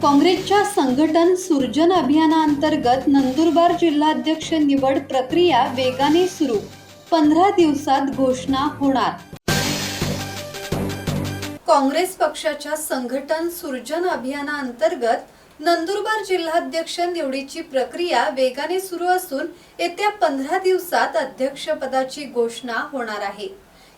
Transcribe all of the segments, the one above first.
काँग्रेसच्या संघटन सुरजन अभियानांतर्गत नंदुरबार जिल्हाध्यक्ष निवड प्रक्रिया वेगाने सुरू, 15 दिवसात घोषणा होणार। काँग्रेस पक्षाच्या संघटन सुरजन अभियानांतर्गत नंदुरबार जिल्हाध्यक्ष निवडीची प्रक्रिया वेगाने सुरू असून येत्या 15 दिवसात अध्यक्षपदाची घोषणा होणार आहे।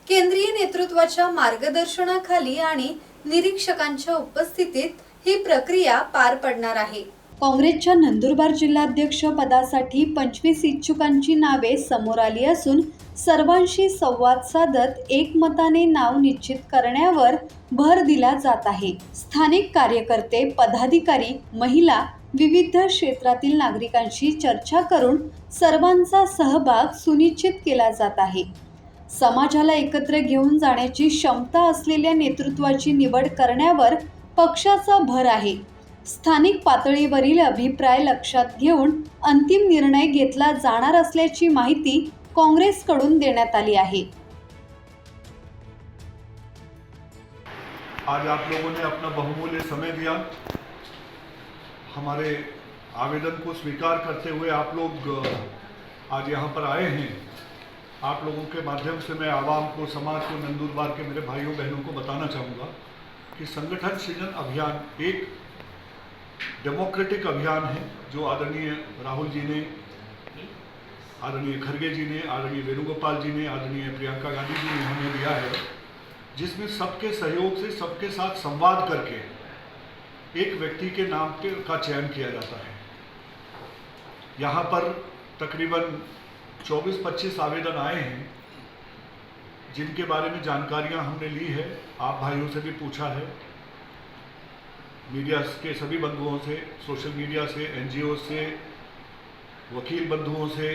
केंद्रीय नेतृत्वाच्या मार्गदर्शनाखाली आणि निरीक्षकांच्या उपस्थितीत ही प्रक्रिया पार पडणार आहे। काँग्रेसच्या नंदुरबार जिल्हाध्यक्ष पदासाठी 25 इच्छुकांची नावे समोर आली असून सर्वांशी संवाद साधत एकमताने नाव निश्चित करण्यावर भर दिला जात आहे। स्थानिक कार्यकर्ते, पदाधिकारी, महिला, विविध क्षेत्रातील नागरिकांशी चर्चा करून सर्वांचा सहभाग सुनिश्चित केला जात आहे। समाजाला एकत्र घेऊन जाण्याची क्षमता असलेल्या नेतृत्वाची निवड करण्यावर पक्षाचा भर आहे। स्थानिक पातळीवरील अभिप्राय लक्षात घेऊन अंतिम निर्णय घेतला जाणार असल्याची माहिती काँग्रेसकडून देण्यात आली आहे। आज आप लोगों ने अपना बहुमूल्य समय दिया, हमारे आवेदन को स्वीकार करते हुए आप लोग आज यहाँ पर आए हैं। आप लोगों के माध्यम से मैं आवाम को, समाज को, नंदुरबार के मेरे भाइयों बहनों को बताना चाहूँगा कि संगठन सृजन अभियान एक डेमोक्रेटिक अभियान है जो आदरणीय राहुल जी ने, आदरणीय खड़गे जी ने, आदरणीय वेणुगोपाल जी ने, आदरणीय प्रियंका गांधी जी ने हमें दिया है, जिसमें सबके सहयोग से, सबके साथ संवाद करके एक व्यक्ति के नाम का चयन किया जाता है। यहाँ पर तकरीबन 24-25 आवेदन आए हैं, जिनके बारे में जानकारियाँ हमने ली है, आप भाइयों से भी पूछा है, मीडिया के सभी बंधुओं से, सोशल मीडिया से, एनजीओ से, वकील बंधुओं से,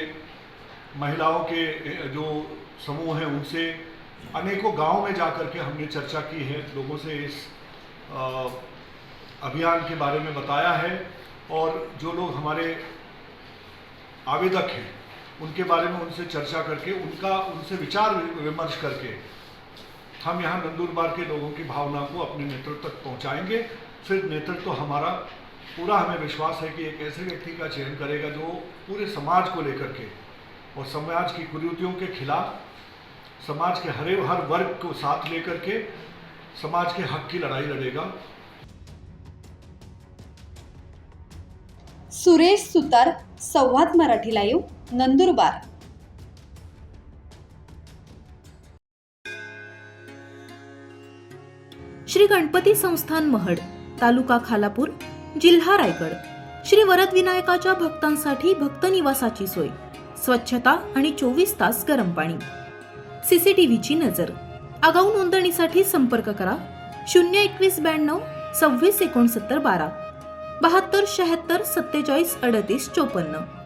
महिलाओं के जो समूह हैं उनसे, अनेकों गांव में जाकर के हमने चर्चा की है, लोगों से इस अभियान के बारे में बताया है और जो लोग हमारे आवेदक हैं उनके बारे में उनसे चर्चा करके उनसे विचार विमर्श करके हम यहाँ नंदुरबार के लोगों की भावना को अपने नेतृत्व तक पहुँचाएंगे। फिर नेतृत्व हमारा पूरा, हमें विश्वास है कि एक ऐसे व्यक्ति का चयन करेगा जो पूरे समाज को लेकर के और समाज की कुरीतियों के खिलाफ, समाज के हर वर्ग को साथ लेकर के समाज के हक की लड़ाई लड़ेगा। सुरेश सुतार, संवाद मराठी लाईव्ह, नंदुरबार। श्री गणपती संस्थान महड, तालुका खालापूर, जिल्हा रायगड। श्री वरद विनायकाच्या भक्तांसाठी भक्त निवासाची सोय, स्वच्छता आणि 24 तास गरम पाणी, सीसीटीव्हीची नजर। आगाऊ नोंदणीसाठी संपर्क करा 021 92 26 69 12, 72 76 47 38 54।